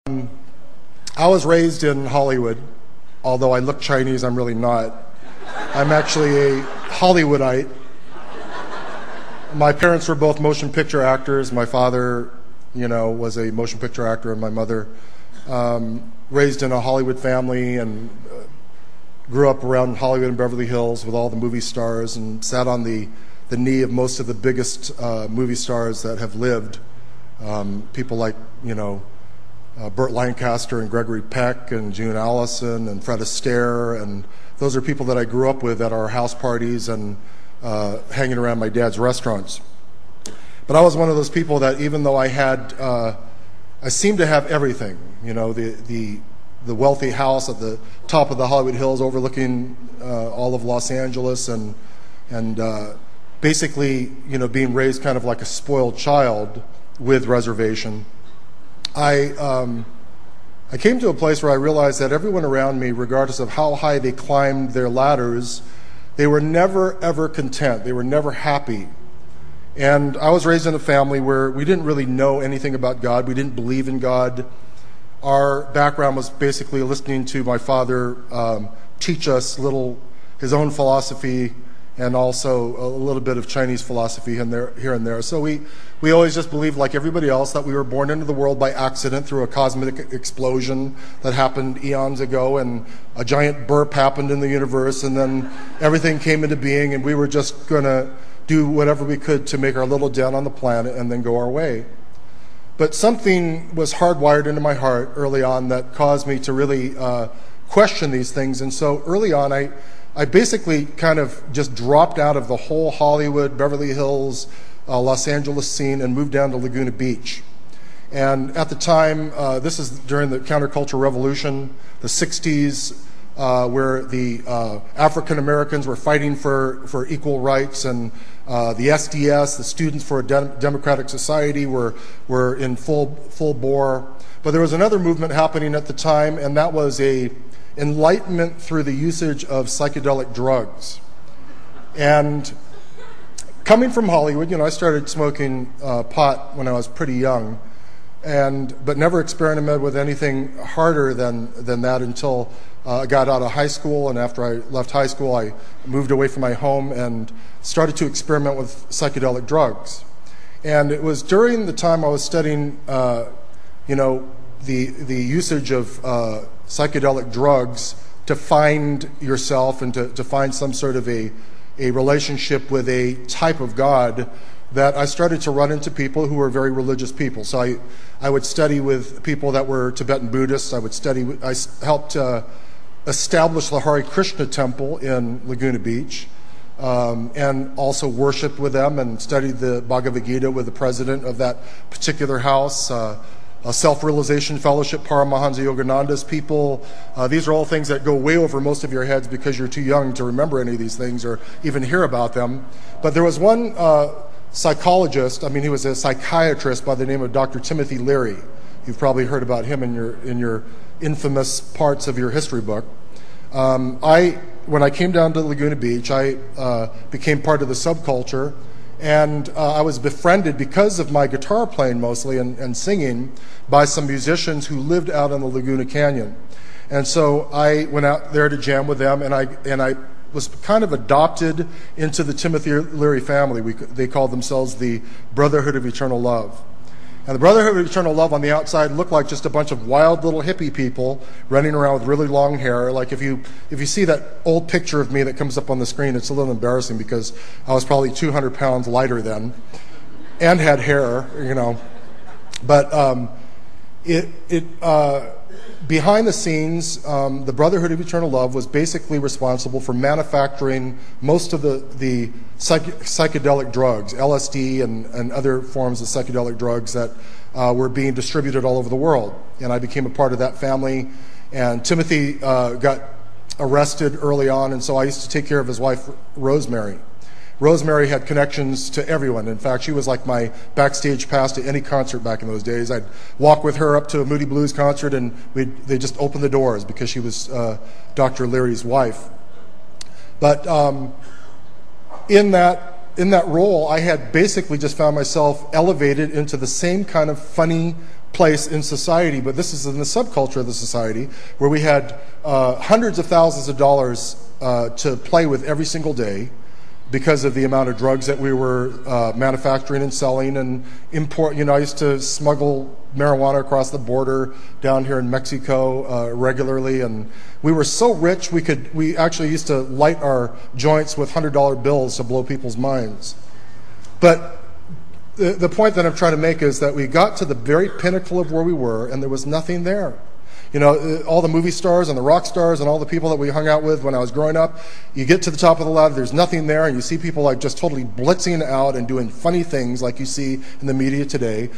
I was raised in Hollywood, although I look Chinese, I'm really not. I'm actually a Hollywoodite. My parents were both motion picture actors. My father, was a motion picture actor, and my mother raised in a Hollywood family and grew up around Hollywood and Beverly Hills with all the movie stars and sat on the knee of most of the biggest movie stars that have lived. People like, Burt Lancaster and Gregory Peck and June Allison and Fred Astaire, and those are people that I grew up with at our house parties and hanging around my dad's restaurants. But I was one of those people that even though I seemed to have everything, the wealthy house at the top of the Hollywood Hills overlooking all of Los Angeles and basically, being raised kind of like a spoiled child with reservation. I came to a place where I realized that everyone around me, regardless of how high they climbed their ladders, they were never, ever content. They were never happy. And I was raised in a family where we didn't really know anything about God. We didn't believe in God. Our background was basically listening to my father teach us his own philosophy and also a little bit of Chinese philosophy here and there. So we always just believed, like everybody else, that we were born into the world by accident through a cosmic explosion that happened eons ago, and a giant burp happened in the universe, and then everything came into being, and we were just going to do whatever we could to make our little dent on the planet and then go our way. But something was hardwired into my heart early on that caused me to really question these things. And so early on, I basically kind of just dropped out of the whole Hollywood, Beverly Hills, Los Angeles scene and moved down to Laguna Beach. And at the time, this is during the counterculture revolution, the 60s, where the African Americans were fighting for equal rights, and the SDS, the Students for a Democratic Society, were in full bore. But there was another movement happening at the time, and that was a enlightenment through the usage of psychedelic drugs. And coming from Hollywood, I started smoking pot when I was pretty young, but never experimented with anything harder than that until I got out of high school. And after I left high school, I moved away from my home and started to experiment with psychedelic drugs. And it was during the time I was studying, the usage of psychedelic drugs to find yourself and to find some sort of a relationship with a type of God, that I started to run into people who were very religious people. So I would study with people that were Tibetan Buddhists. I helped establish the Hare Krishna temple in Laguna Beach, and also worshiped with them and studied the Bhagavad Gita with the president of that particular house. A Self-Realization Fellowship, Paramahansa Yogananda's people. These are all things that go way over most of your heads because you're too young to remember any of these things or even hear about them. But there was one psychologist, he was a psychiatrist by the name of Dr. Timothy Leary. You've probably heard about him in your infamous parts of your history book. When I came down to Laguna Beach, I became part of the subculture. And I was befriended because of my guitar playing mostly and singing by some musicians who lived out in the Laguna Canyon. And so I went out there to jam with them, and I was kind of adopted into the Timothy Leary family. They called themselves the Brotherhood of Eternal Love. And the Brotherhood of Eternal Love on the outside looked like just a bunch of wild little hippie people running around with really long hair. Like if you see that old picture of me that comes up on the screen, it's a little embarrassing because I was probably 200 pounds lighter then and had hair, But behind the scenes, the Brotherhood of Eternal Love was basically responsible for manufacturing most of the psychedelic drugs, LSD and other forms of psychedelic drugs that were being distributed all over the world. And I became a part of that family. And Timothy got arrested early on, and so I used to take care of his wife, Rosemary. Rosemary had connections to everyone. In fact, she was like my backstage pass to any concert back in those days. I'd walk with her up to a Moody Blues concert, and they just opened the doors because she was Dr. Leary's wife. But in that role, I had basically just found myself elevated into the same kind of funny, place in society, but this is in the subculture of the society, where we had hundreds of thousands of dollars to play with every single day because of the amount of drugs that we were manufacturing and selling and import. I used to smuggle marijuana across the border down here in Mexico regularly, and we were so rich we actually used to light our joints with $100 bills to blow people's minds. But the point that I'm trying to make is that we got to the very pinnacle of where we were, and there was nothing there. All the movie stars and the rock stars and all the people that we hung out with when I was growing up, you get to the top of the ladder, there's nothing there, and you see people like just totally blitzing out and doing funny things like you see in the media today.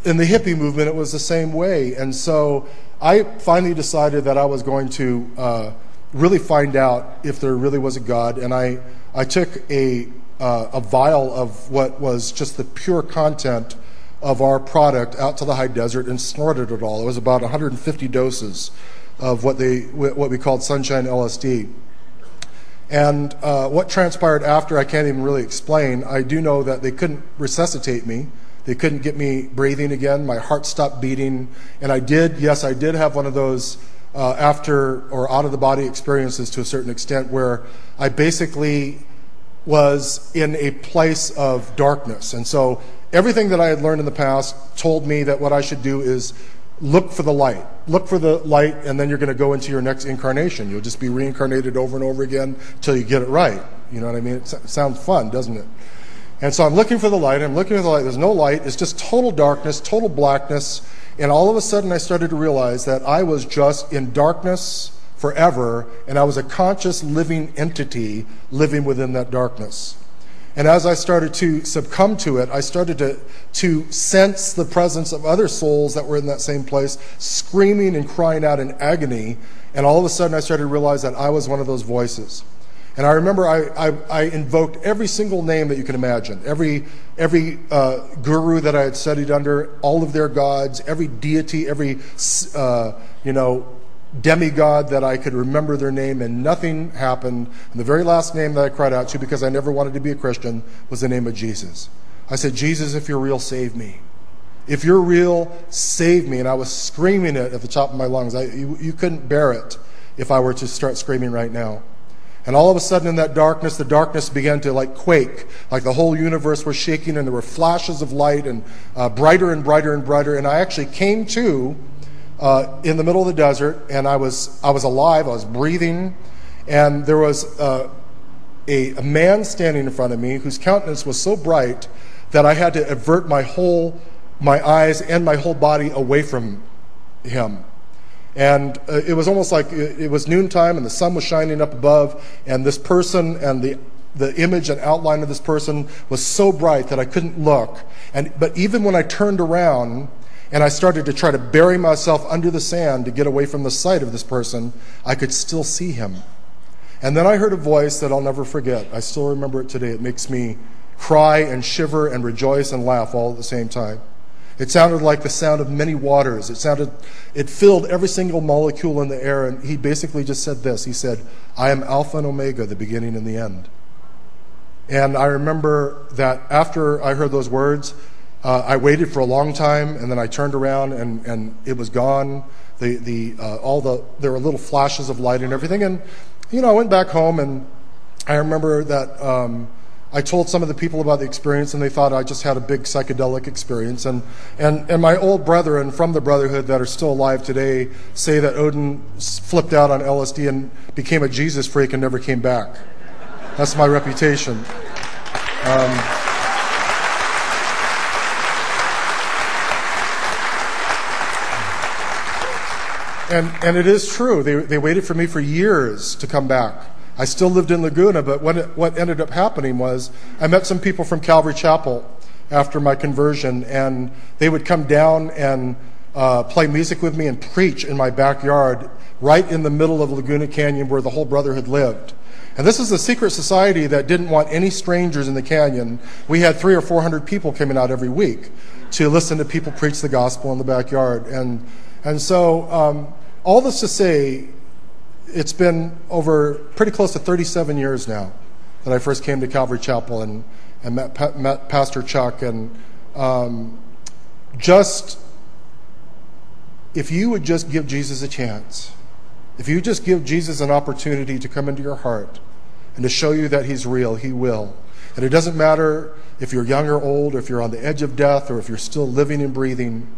In the hippie movement, it was the same way. And so I finally decided that I was going to really find out if there really was a God, and I took a vial of what was just the pure content of our product out to the high desert and snorted it all. It was about 150 doses of what we called sunshine LSD. And what transpired after, I can't even really explain. I do know that they couldn't resuscitate me. They couldn't get me breathing again. My heart stopped beating. And I did have one of those after or out-of-the-body experiences to a certain extent, where I basically was in a place of darkness. And so everything that I had learned in the past told me that what I should do is look for the light. Look for the light, and then you're going to go into your next incarnation. You'll just be reincarnated over and over again until you get it right. You know what I mean? It sounds fun, doesn't it? And so I'm looking for the light. I'm looking for the light. There's no light. It's just total darkness, total blackness. And all of a sudden I started to realize that I was just in darkness forever, and I was a conscious living entity living within that darkness. And as I started to succumb to it, I started to sense the presence of other souls that were in that same place, screaming and crying out in agony. And all of a sudden I started to realize that I was one of those voices. And I remember I invoked every single name that you can imagine, every guru that I had studied under, all of their gods, every deity, every demigod that I could remember their name, and nothing happened. And the very last name that I cried out to, because I never wanted to be a Christian, was the name of Jesus. I said, Jesus, if you're real, save me. If you're real, save me. And I was screaming it at the top of my lungs. You couldn't bear it if I were to start screaming right now. And all of a sudden in that darkness, the darkness began to quake, like the whole universe was shaking, and there were flashes of light, and brighter and brighter and brighter. And I actually came to in the middle of the desert, and I was alive, I was breathing, and there was a man standing in front of me whose countenance was so bright that I had to avert my eyes and my whole body away from him. And it was almost like it was noontime, and the sun was shining up above, and this person and the image and outline of this person was so bright that I couldn't look. But even when I turned around and I started to try to bury myself under the sand to get away from the sight of this person, I could still see him. And then I heard a voice that I'll never forget. I still remember it today. It makes me cry and shiver and rejoice and laugh all at the same time. It sounded like the sound of many waters. It filled every single molecule in the air, and he basically just said this. He said, I am Alpha and Omega, the beginning and the end. And I remember that after I heard those words, I waited for a long time, and then I turned around, and it was gone. There were little flashes of light and everything. And, I went back home, and I remember that I told some of the people about the experience, and they thought I just had a big psychedelic experience. And my old brethren from the Brotherhood that are still alive today say that Oden flipped out on LSD and became a Jesus freak and never came back. That's my reputation. And it is true. They waited for me for years to come back. I still lived in Laguna, but what ended up happening was I met some people from Calvary Chapel after my conversion, and they would come down and play music with me and preach in my backyard right in the middle of Laguna Canyon where the whole Brotherhood lived. And this is a secret society that didn't want any strangers in the canyon. We had 300 or 400 people coming out every week to listen to people preach the gospel in the backyard. And so all this to say, it's been over pretty close to 37 years now that I first came to Calvary Chapel and met Pastor Chuck, and just if you would just give Jesus a chance, if you just give Jesus an opportunity to come into your heart and to show you that he's real, he will. And it doesn't matter if you're young or old, or if you're on the edge of death, or if you're still living and breathing.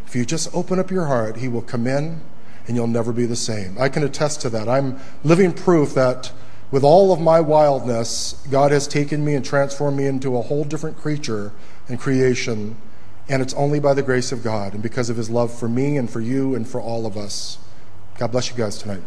If you just open up your heart, he will come in and you'll never be the same. I can attest to that. I'm living proof that with all of my wildness, God has taken me and transformed me into a whole different creature and creation. And it's only by the grace of God and because of his love for me and for you and for all of us. God bless you guys tonight.